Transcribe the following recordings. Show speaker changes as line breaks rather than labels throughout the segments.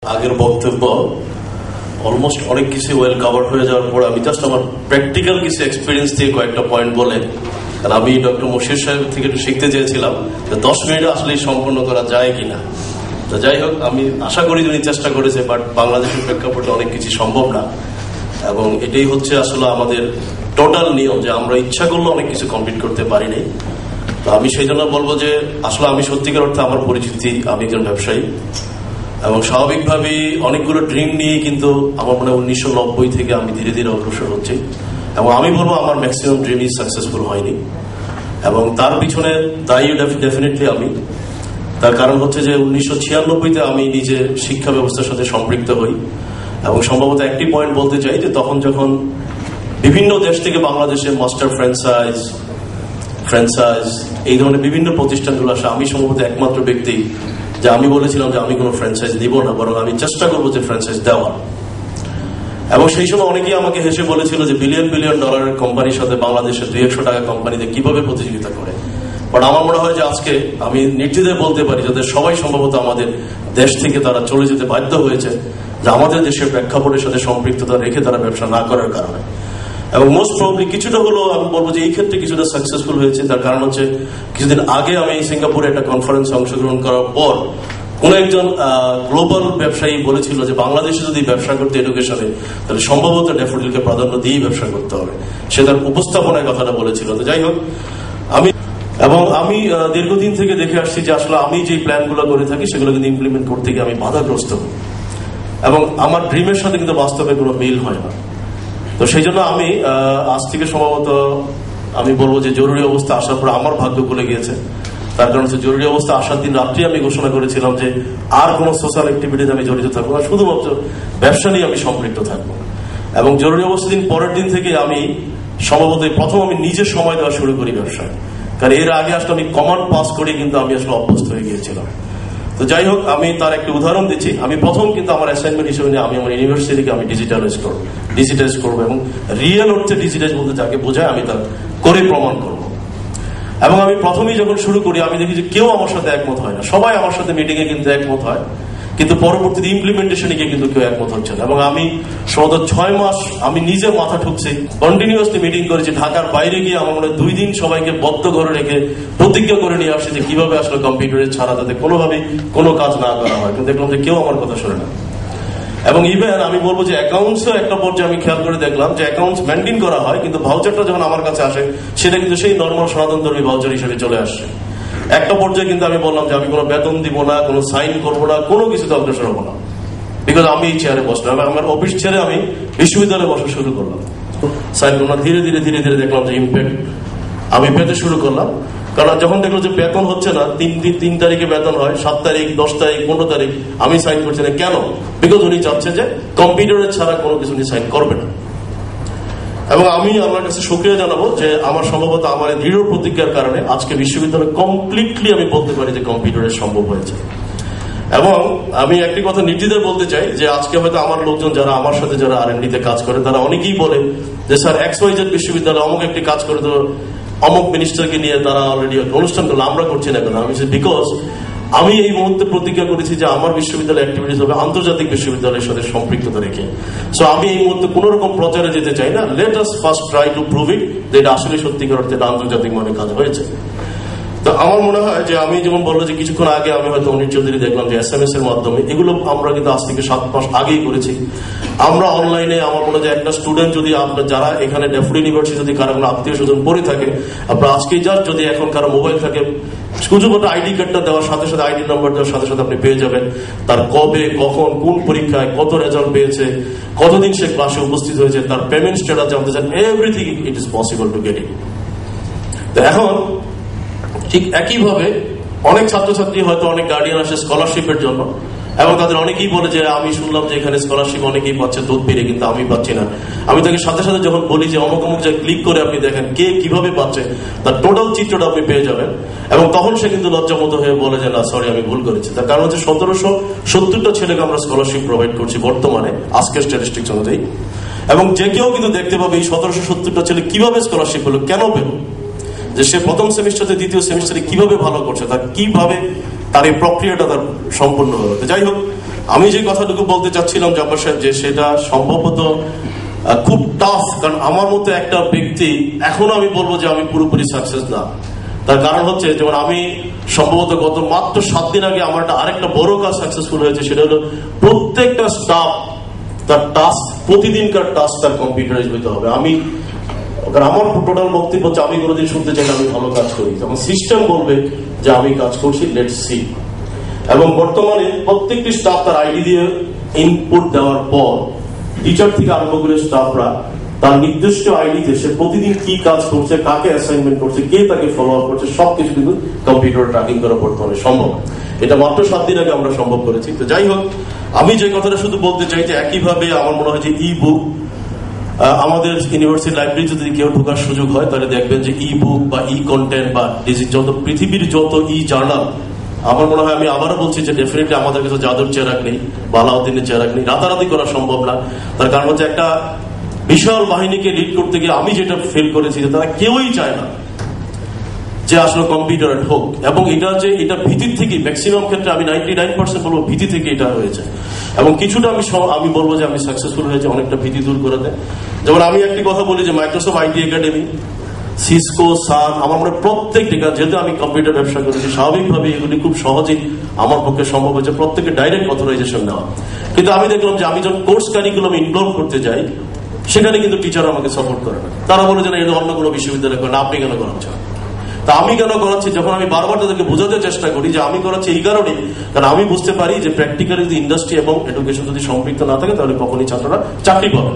আগের বক্তব্য অলমোস্ট অনেক কিছু ওয়েল কভার হয়ে যাওয়ার পর আমি জাস্ট আমার প্র্যাকটিক্যাল কিছু এক্সপিরিয়েন্স দিয়ে কয়েকটা পয়েন্ট বলে, আর আমি ডক্টর মশির সাহেব থেকে একটু শিখতে চেয়েছিলাম যে 10 মিনিটে আসলে সম্পন্ন করা যায় কিনা। তো যাই হোক, আমি আশা করি উনি চেষ্টা করেছে, বাট বাংলাদেশের প্রেক্ষাপটে অনেক কিছু সম্ভব না, এবং এটাই হচ্ছে আসলে আমাদের টোটাল নিয়ম যে আমরা ইচ্ছা করলে অনেক কিছু কমপ্লিট করতে পারি নাই। তো আমি সেই জন্য বলবো যে আসলে আমি সত্যিকার অর্থে আমার পরিচিতি, আমি একজন ব্যবসায়ী এবং স্বাভাবিকভাবেই অনেকগুলো ড্রিম নিয়ে কিন্তু আমার মনে হয় 1990 থেকে আমি ধীরে ধীরে অগ্রসর হচ্ছি, এবং আমি বলবো আমার ম্যাক্সিমাম ড্রিমই সাকসেসফুল হয়নি, এবং তার পিছনে দায়ী ডেফিনেটলি আমি। তার কারণ হচ্ছে যে 1996-তে আমি নিজে শিক্ষা ব্যবস্থার সাথে সম্পৃক্ত হই, এবং সম্ভবত একটি পয়েন্ট বলতে চাই যে তখন যখন বিভিন্ন দেশ থেকে বাংলাদেশে মাস্টার ফ্র্যাঞ্চাইজ এই ধরনের বিভিন্ন প্রতিষ্ঠানগুলো আসে, আমি সম্ভবত একমাত্র ব্যক্তি যে আমি বলেছিলাম যে আমি কোনো ফ্র্যাঞ্চাইজ দিব না, বরং আমি চেষ্টা করবো যে ফ্র্যাঞ্চাইজ দেওয়া। এবং সেই সময় অনেকেই আমাকে হেসে বলেছিল যে বিলিয়ন ডলারের কোম্পানির সাথে বাংলাদেশের 200 টাকা কোম্পানিতে কিভাবে প্রতিযোগিতা করে। বাট আমার মনে হয় যে আজকে আমি নির্দ্বিধায় বলতে পারি যাদের সবাই সম্ভবত আমাদের দেশ থেকে তারা চলে যেতে বাধ্য হয়েছে, যে আমাদের দেশের প্রেক্ষাপটের সাথে সম্পৃক্ততা রেখে তারা ব্যবসা না করার কারণে। এবং মোস্ট প্রবলি কিছুটা হলো আমি বলবো যে এই ক্ষেত্রে কিছুটা সাকসেসফুল হয়েছে। তার কারণ হচ্ছে কিছুদিন আগে আমি সিঙ্গাপুরে একটা কনফারেন্সে অংশগ্রহণ করার পর কোন একজন গ্লোবাল ব্যবসায়ী বলেছিল যে বাংলাদেশে যদি ব্যবসা করতে এডুকেশনে, তাহলে সম্ভবত ড্যাফোডিলকে প্রাধান্য দিয়েই ব্যবসা করতে হবে। সে তার উপস্থাপনায় কথাটা বলেছিল। তো যাই হোক, আমি দীর্ঘদিন থেকে দেখে আসছি যে আসলে আমি যে প্ল্যানগুলো করে থাকি সেগুলো কিন্তু ইমপ্লিমেন্ট করতে গিয়ে আমি বাধাগ্রস্ত হই, এবং আমার ড্রিমের সাথে কিন্তু বাস্তবে কোনো মিল হয় না। তো সেই জন্য আমি আজ থেকে সম্ভবত আমি বলবো যে জরুরি অবস্থা আসার পর আমার ভাগ্য খুলে গিয়েছে। তার কারণ হচ্ছে জরুরি অবস্থা আসার দিন রাত্রে আমি ঘোষণা করেছিলাম যে আর কোনো সোশ্যাল অ্যাক্টিভিটিতে আমি জড়িত থাকবো না, শুধুমাত্র ব্যবসা নিয়ে আমি সম্পৃক্ত থাকবো। এবং জরুরি অবস্থা দিন পরের দিন থেকে আমি সম্ভবত প্রথম আমি নিজে সময় দেওয়া শুরু করি ব্যবসায়, কারণ এর আগে আসলে আমি কমান্ড পাস করে কিন্তু আমি আসলে অভ্যস্ত হয়ে গিয়েছিলাম। তো যাই হোক, আমি তার একটা উদাহরণ দিচ্ছি। আমি প্রথম কিন্তু আমার অ্যাসাইনমেন্ট হিসেবে নিয়ে আমি আমার ইউনিভার্সিটিকে আমি ডিজিটাইজ করবো, এবং রিয়েল অর্থে ডিজিটাইজ বলতে যাকে বোঝায় আমি তা করে প্রমাণ করবো। এবং আমি প্রথমেই যখন শুরু করি আমি দেখি যে কেউ আমার সাথে একমত হয় না, সবাই আমার সাথে মিটিংয়ে কিন্তু একমত হয়, কিন্তু পরবর্তীতে ইমপ্লিমেন্টেশনে গিয়ে কিন্তু কেউ একমত হচ্ছে না। এবং আমি সম্ভবত 6 মাস আমি নিজে মাথা ঠুকছি, কন্টিনিউয়াসলি মিটিং করেছি। ঢাকার বাইরে গিয়ে আমার মনে হয় 2 দিন সবাইকে বদ্ধ ঘরে রেখে প্রতিজ্ঞা করে নিয়ে আসছি যে কিভাবে আসলে কম্পিউটারের ছাড়া যাতে কোনোভাবেই কোনো কাজ না করা হয়, কিন্তু দেখলাম যে কেউ আমার কথা শোনে না। এবং ইভেন আমি বলবো যে অ্যাকাউন্টসও একটা পর্যায়ে আমি খেয়াল করে দেখলাম যে অ্যাকাউন্টস মেনটেন করা হয়, কিন্তু ভাউচারটা যখন আমার কাছে আসে সেটা কিন্তু সেই নর্মাল সনাতন ধর্মী ভাউচার হিসেবে চলে আসছে। একটা পর্যায়ে কিন্তু আমি বললাম যে আমি কোনো বেতন দিব না, কোনো সাইন করবো না, কোনো কিছুতে অগ্রসর হবো না, বিকজ আমি এই চেয়ারে বসলাম। আমার অফিস ছেড়ে আমি বিশ্ববিদ্যালয়ে বসা শুরু করলাম। সাইন করলাম, ধীরে ধীরে দেখলাম যে ইম্প্যাক্ট আমি পেতে শুরু করলাম। কারণ যখন দেখলো যে বেতন হচ্ছে না, 3 তারিখে বেতন হয়, 7 তারিখ, 10 তারিখ, 15 তারিখ আমি সাইন করছি না। কেন? বিকজ উনি চাচ্ছে যে কম্পিউটারের ছাড়া কোনো কিছু উনি সাইন করবে না। এবং আমি আমার কাছে শুকরিয়া জানাবো যে আমার সম্ভবত আমার দৃঢ় প্রতিজ্ঞার কারণে আজকে বিশ্ববিদ্যালয় কমপ্লিটলি আমি বলতে পারি যে কম্পিউটারে সম্ভব হয়েছে। এবং আমি একটি কথা নির্দ্বিধায় বলতে চাই যে আজকে হয়তো আমার লোকজন যারা আমার সাথে যারা R&D তে কাজ করে তারা অনেকেই বলে যে স্যার XYZ বিশ্ববিদ্যালয় অমুক একটি কাজ করে তো অমুক মিনিস্টারকে নিয়ে তারা অলরেডি অনুষ্ঠান করলো, আমরা করছি না কেন? আমি বিকজ আমি এই মুহূর্তে প্রতিজ্ঞা করেছি যে আমার বিশ্ববিদ্যালয় অ্যাক্টিভিটিস হবে আন্তর্জাতিক বিশ্ববিদ্যালয়ের সাথে সম্পৃক্ততা রেখে। সো আমি এই মুহূর্তে কোন রকম প্রচারে যেতে চাই না। Let us first try to prove ইট যে এটা আসলে সত্যিকার অর্থে আন্তর্জাতিক মানে কাজ হয়েছে। তো আমার মনে হয় যে আমি যেমন বললো যে কিছুক্ষণ আগে আমি হয়তো অনিল চৌধুরী দেখলাম যে SMS এর মাধ্যমে এগুলো আমরা কিন্তু আজ থেকে 7 মাস আগেই করেছি। আমরা অনলাইনে আমার মনে হয় যে একটা স্টুডেন্ট যদি আপনার যারা এখানে ড্যাফোডিল ইউনিভার্সিটি যদি কারো কোনো আত্মীয় স্বজন পড়ে থাকে, আপনার আজকেই জাস্ট যদি এখন কারো মোবাইল থাকে শুধুমাত্র আইডি কার্ডটা দেওয়ার সাথে সাথে আইডি নাম্বার দেওয়ার সাথে সাথে আপনি পেয়ে যাবেন তার কবে, কখন, কোন পরীক্ষায় কত রেজাল্ট পেয়েছে, কতদিন সে ক্লাসে উপস্থিত হয়েছে, তার পেমেন্ট স্ট্যাটাস জানতে চান, everything it is possible to get it. তো এখন ঠিক একইভাবে অনেক ছাত্রছাত্রী হয়তো অনেক গার্ডিয়ান আসে স্কলারশিপের জন্য, এবং তাদের অনেকেই বলে যে আমি শুনলাম যে এখানে স্কলারশিপ অনেকেই পাচ্ছে দুধ পেরে, কিন্তু আমি পাচ্ছি না। আমি তাকে সাথে সাথে যখন বলি যে অমুক যা ক্লিক করে আপনি দেখেন কে কিভাবে পাচ্ছে, তার টোটাল চিত্রটা আপনি পেয়ে যাবেন, এবং তখন সে কিন্তু লজ্জামত হয়ে বলে যে না সরি আমি ভুল করেছি। তার কারণ হচ্ছে 1770টা ছেলেকে আমরা স্কলারশিপ প্রোভাইড করছি বর্তমানে আজকের স্ট্যাটিস্টিক্স অনুযায়ী, এবং যে কেউ কিন্তু দেখতে পাবে এই 1770টা ছেলে কিভাবে স্কলারশিপ পেল, কেন পেল, যে সে প্রথম সেমিস্টারে দ্বিতীয় সেমিস্টারে কিভাবে ভালো করছে, তার কিভাবে তার এই প্রক্রিয়াটা তার সম্পূর্ণ হলো। যাই হোক, আমি যে কথাটুকু বলতে চাচ্ছিলাম জব্বার সাহেব, যে সেটা সম্ভবত খুব টাফ, কারণ আমার মতো একটা ব্যক্তি এখনো আমি বলবো যে আমি পুরোপুরি সাকসেস না। তার কারণ হচ্ছে, যেমন আমি সম্ভবত গত মাত্র 7 দিন আগে আমার আরেকটা বড় কাজ সাকসেসফুল হয়েছে, সেটা হলো প্রত্যেকটা স্টাফ তার টাস্ক, প্রতিদিনকার টাস্ক তার কম্পিউটারাইজ হইতে হবে। আমার টোটাল বক্তব্য হচ্ছে, আমি কোনোদিন শুনতে চাই আমি ভালো কাজ করি, যখন সিস্টেম বলবে যে আমি কাজ করছি, লেটস সি। এবং বর্তমানে প্রত্যেকটি স্টাফ তার আইডি দিয়ে ইনপুট দেওয়ার পর টিচার থেকে আরম্ভ করে স্টাফরা তার নির্দিষ্ট আইডিতে সে প্রতিদিন কি কাজ করছে, কাকে অ্যাসাইনমেন্ট করছে, কে তাকে ফলো আপ করছে, সবকিছু কিন্তু কম্পিউটার ট্র্যাকিং করা বর্তমানে সম্ভব। এটা মাত্র 7 দিন আগে আমরা সম্ভব করেছি। তো যাই হোক, আমি যে কথাটা শুধু বলতে চাই যে একইভাবে আমার মনে হয় যে ই বুক, আমাদের ইউনিভার্সিটি লাইব্রেরিতে যদি কেউ ঢোকার সুযোগ হয় তাহলে দেখবেন যে ই বুক বা ই কন্টেন্ট বা যত পৃথিবীর যত ই জার্নাল, আমার মনে হয়, আমি আবারও বলছি যে ডেফিনেটলি আমাদের কাছে জাদুর চেরাক নেই, বালাউদ্দিনের চেরাক নেই, রাতারাতি করা সম্ভব না। তার কারণ হচ্ছে, একটা বিশাল বাহিনীকে লিড করতে গিয়ে আমি যেটা ফিল করেছি যে তারা কেউই চায় না যে আসলে কম্পিউটার হোক, এবং এটা ভীতির থেকে, ম্যাক্সিমাম ক্ষেত্রে আমি 99% বলবো ভীতি থেকে এটা হয়েছে। এবং কিছুটা আমি বলবো যে আমি সাকসেসফুল হয়েছে অনেকটা ভীতি দূর করে দেয়। যেমন আমি একটি কথা বলি যে মাইক্রোসফট আইটি একাডেমি, সিসকো, সান, আমার মনে প্রত্যেকটি, যেহেতু আমি কম্পিউটার ব্যবসা করেছি, স্বাভাবিকভাবে এগুলি খুব সহজেই আমার পক্ষে সম্ভব হয়েছে প্রত্যেকে ডাইরেক্ট অথরাইজেশন নেওয়া। কিন্তু আমি দেখলাম যে আমি যখন কোর্স কারিকুলাম ইনভলভ করতে যাই, সেখানে কিন্তু টিচার আমাকে সাপোর্ট করে না। তারা বলে যে না, এটা অন্য কোনো বিশ্ববিদ্যালয় করে না, আপনি কেন করাচ্ছেন? তা আমি কেন করাচ্ছি, যখন আমি বারবার তাদেরকে বোঝাতে চেষ্টা করি যে আমি করাচ্ছি এই কারণে, কারণ আমি বুঝতে পারি যে প্র্যাকটিক্যালি যদি ইন্ডাস্ট্রি এবং এডুকেশন যদি সম্পৃক্ত না থাকে তাহলে কখনই ছাত্ররা চাকরি পাবে।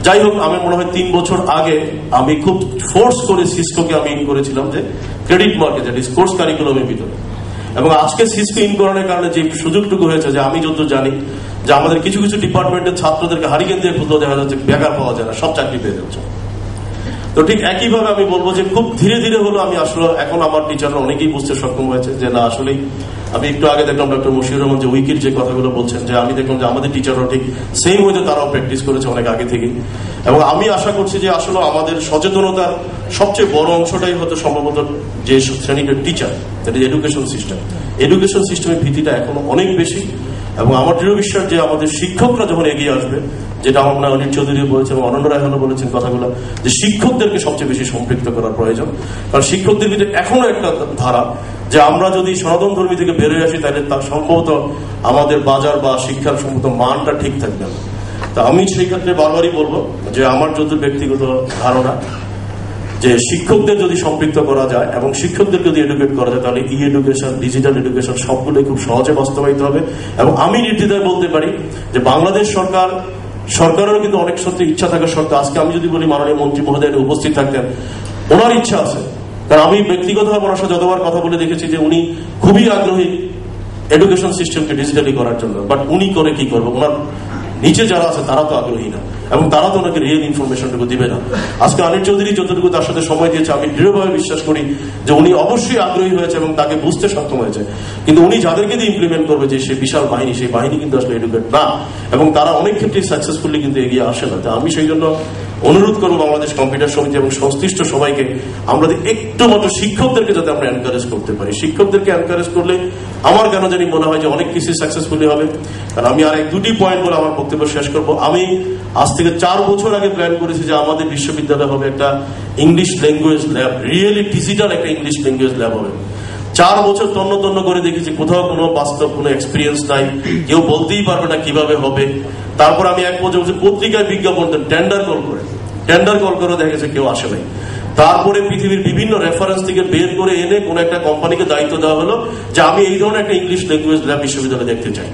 যাই হোক, আমার মনে হয় 3 বছর আগে আমি খুব ফোর্স করে সিসকোকে আমি ইন করেছিলাম যে credit market, that is course কারিকুলামের ভিতরে। এবং আজকে সিসকো ইন করানোর কারণে যে সুযোগটুকু হয়েছে, যে আমি যত জানি যে আমাদের কিছু কিছু ডিপার্টমেন্টের ছাত্রদেরকে হারিকেন দিয়ে খুঁজলেও দেখা যাচ্ছে বেকার পাওয়া যায় না, সব চাকরি পেয়ে যাচ্ছে। তো ঠিক একইভাবে আমি বলবো যে খুব ধীরে ধীরে হলো আমি আসলে এখন আমার টিচাররা অনেকেই বুঝতে সক্ষম হয়েছে যে না, আসলেই আমি একটু আগে দেখলাম ডক্টর মশিউর রহমান যে উইকির যে কথাগুলো বলছেন, যে আমি দেখলাম যে আমাদের টিচাররাও ঠিক সেম হয়তো তারাও প্র্যাকটিস করেছে অনেক আগে থেকে। এবং আমি আশা করছি যে আসলে আমাদের সচেতনতার সবচেয়ে বড় অংশটাই হয়তো সম্ভবত যে শ্রেণীর teacher, that is education system. Education সিস্টেমের ভীতিটা এখনো অনেক বেশি। এবং আমার দৃঢ় বিশ্বাস যে আমাদের শিক্ষকরা যখন এগিয়ে আসবে, যেটা আমার মনে হয় অনিল চৌধুরী বলেছেন এবং অনন্য রায় বলেছেন কথাগুলো, যে শিক্ষকদেরকে সবচেয়ে বেশি সম্পৃক্ত করার প্রয়োজন। কারণ শিক্ষকদের ভিতরে এখনো একটা ধারা যে আমরা যদি সনাতন ধর্মী থেকে বেরোয় আসি তাহলে তার সম্ভবত আমাদের বাজার বা শিক্ষার সম্ভবত মানটা ঠিক থাকবে না। তা আমি সেই ক্ষেত্রে বারবারই বলবো যে আমার যত ব্যক্তিগত ধারণা, যে শিক্ষকদের যদি সম্পৃক্ত করা যায় এবং শিক্ষকদের যদি এডুকেট করা যায়, তাহলে ই এডুকেশন, ডিজিটাল এডুকেশন সবগুলোই খুব সহজে বাস্তবায়িত হবে। এবং আমি নির্দ্বিধায় বলতে পারি যে বাংলাদেশ সরকারেরও কিন্তু অনেক সত্যি ইচ্ছা থাকা সত্ত্বেও, আজকে আমি যদি বলি মাননীয় মন্ত্রী মহোদয় উপস্থিত থাকতেন, ওনার ইচ্ছা আছে। কারণ আমি ব্যক্তিগতভাবে ওনার সাথে যতবার কথা বলে দেখেছি যে উনি খুবই আগ্রহী এডুকেশন সিস্টেমকে ডিজিটালি করার জন্য। বাট উনি করে কি করবো, ওনার নিচে যারা আছে তারা তো আগ্রহী না, এবং তারা তো ওনাকে রিয়েল ইনফরমেশনটুকু দিবে না। আজকে অনিল চৌধুরী যতটুকু তার সাথে সময় দিয়েছে, আমি দৃঢ়ভাবে বিশ্বাস করি যে উনি অবশ্যই আগ্রহী হয়েছে এবং তাকে বুঝতে সক্ষম হয়েছে। কিন্তু উনি যাদেরকে দিয়ে ইমপ্লিমেন্ট করবে, যে সে বিশাল বাহিনী, সেই বাহিনী কিন্তু আসলে এডুকেট না, এবং তারা অনেক ক্ষেত্রে সাকসেসফুলি কিন্তু এগিয়ে আসে না। আমি সেই জন্য অনুরোধ করবো বাংলাদেশ কম্পিউটার সমিতি এবং সংশ্লিষ্ট সবাইকে, আমরা একটু মাত্র শিক্ষকদেরকে যাতে আমরা এনকারেজ করতে পারি। শিক্ষকদেরকে এনকারেজ করলে আমার কেন জানি মনে হয় যে অনেক কিছু সাকসেসফুলি হবে। কারণ আমি আর 2টি পয়েন্ট বলে আমার বক্তব্য শেষ করবো। আমি আজ থেকে 4 বছর আগে প্ল্যান করেছি যে আমাদের বিশ্ববিদ্যালয় হবে একটা English language lab, really digital একটা ইংলিশ ল্যাঙ্গুয়েজ ল্যাব হবে। 4 বছর তন্ন করে দেখেছি কোথাও কোনো বাস্তব কোনো এক্সপিরিয়েন্স নাই, কেউ বলতেই পারবে না কিভাবে হবে। তারপর আমি এক বছর পত্রিকায় বিজ্ঞাপন দেন, টেন্ডার কল করে দেখা গেছে কেউ আসে নাই। তারপরে পৃথিবীর বিভিন্ন রেফারেন্স থেকে বের করে এনে কোন একটা কোম্পানিকে দায়িত্ব দেওয়া হলো যে আমি এই ধরনের একটা ইংলিশ ল্যাঙ্গুয়েজ ল্যাব বিশ্ববিদ্যালয়ে দেখতে চাই।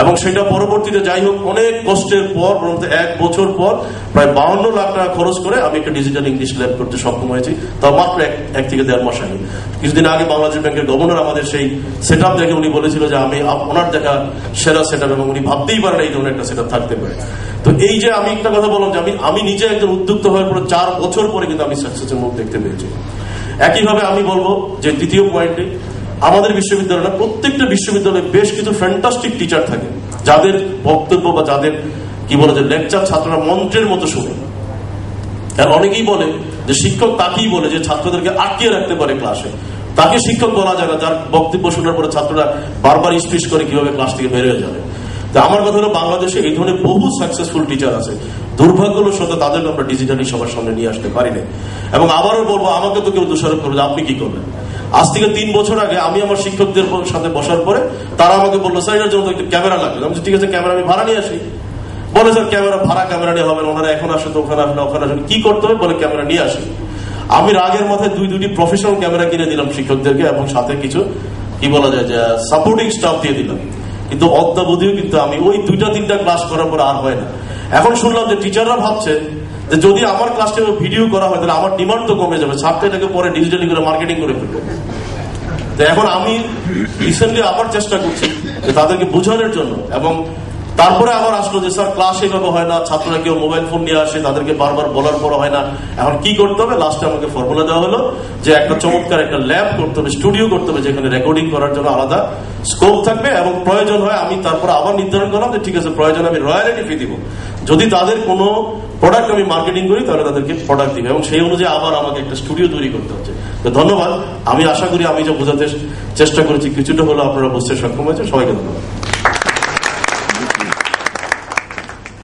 এবং সেটা পরবর্তীতে যাই হোক অনেক কষ্টের পর, 1 বছর পর প্রায় 52 লাখ টাকা খরচ করে আমি একটা ডিজিটাল ইংলিশ ল্যাব করতে সক্ষম হয়েছি, তাও মাত্র 1 থেকে 1.5 মাস আগে। কিছুদিন আগে বাংলাদেশ ব্যাংকের গভর্নর আমাদের সেই সেট আপ দেখে উনি বলেছিল যে আমি ওনার দেখা সেরা সেট আপ, এবং উনি ভাবতেই পারেন এই ধরনের একটা সেট আপ থাকতে পারে। তো এই যে আমি একটা কথা বললাম যে আমি নিজে একজন উদ্যোক্তা হওয়ার পরে 4 বছর পরে কিন্তু আমি সাকসেসের মুখ দেখতে পেয়েছি। একইভাবে আমি বলবো যে দ্বিতীয় পয়েন্টে, আমাদের বিশ্ববিদ্যালয়ে প্রত্যেকটা বিশ্ববিদ্যালয়ে বেশ কিছু ফ্যান্টাস্টিক টিচার থাকে, যাদের বক্তব্য বা যাদের কি বলে যে লেকচার ছাত্ররা মন্ত্রের মতো শুনে। আর অনেকেই বলে যে শিক্ষক তাকেই বলে যে ছাত্রদেরকে আটকিয়ে রাখতে পারে ক্লাসে। তাকে শিক্ষক বলা যায় না যার বক্তব্য শোনার পরে ছাত্ররা বারবার স্পিচ করে কিভাবে ক্লাস থেকে বের হয়ে যাবে। তো আমার কথা হলো বাংলাদেশে এই ধরনের বহু সাকসেসফুল টিচার আছে, দুর্ভাগ্যের সাথে তাদেরকে আমরা ডিজিটালি সবার সামনে নিয়ে আসতে পারি না। এবং আবারও বলবো, আমাকে তো কেউ দোষারোপ করবে আপনি কি করবেন। আজ থেকে 3 বছর আগে আমি আমার শিক্ষকদের সাথে বসার পরে তারা আমাকে বললো স্যার এটার জন্য একটু ক্যামেরা লাগবে। আমি ঠিক আছে ক্যামেরা আমি ভাড়া নিয়ে আসি। বলে স্যার ক্যামেরা ভাড়া ক্যামেরা নিয়ে হবে না, ওনারা এখন আসে তো ওখানে আসে না, ওখানে আসেন, কি করতে হবে বলে ক্যামেরা নিয়ে আসি। আমি রাগের মাথায় দুটি প্রফেশনাল ক্যামেরা কিনে দিলাম শিক্ষকদেরকে এবং সাথে কিছু কি বলা যায় যে সাপোর্টিং স্টাফ দিয়ে দিলাম। কিন্তু অদ্যাবধিও কিন্তু আমি ওই 2-3টা ক্লাস করার পর আর হয় না। এখন শুনলাম যে টিচাররা ভাবছে যে যদি আমার ক্লাসটা ভিডিও করা হয় তাহলে আমার ডিমান্ড তো কমে যাবে, ছাত্র এটাকে পরে ডিজিটালি করে মার্কেটিং করে ফেলবে। তো এখন আমি রিসেন্টলি আবার চেষ্টা করছি যে তাদেরকে বোঝানোর জন্য, এবং তারপরে আবার আসলো যে স্যার ক্লাস এভাবে হয় না, ছাত্ররা কেউ মোবাইল ফোন নিয়ে আসে, তাদেরকে বারবার বলার পর হয় না, এখন কি করতে হবে। লাস্টে আমাকে ফর্মুলা দেওয়া হলো যে একটা চমৎকার একটা ল্যাব করতে হবে, স্টুডিও করতে হবে, যেখানে রেকর্ডিং করার জন্য আলাদা স্কোপ থাকবে, এবং প্রয়োজন হয় আমি তারপরে আবার নির্ধারণ করলাম যে ঠিক আছে প্রয়োজন আমি রয়্যালিটি ফি দিব, যদি তাদের কোনো প্রোডাক্ট আমি মার্কেটিং করি তাহলে তাদেরকে প্রোডাক্ট দিবে, এবং সেই অনুযায়ী আবার আমাকে একটা স্টুডিও তৈরি করতে হচ্ছে। তো ধন্যবাদ। আমি আশা করি আমি যা বোঝাতে চেষ্টা করেছি কিছুটা হলো আপনারা বুঝতে সক্ষম হয়েছে। সবাইকে ধন্যবাদ।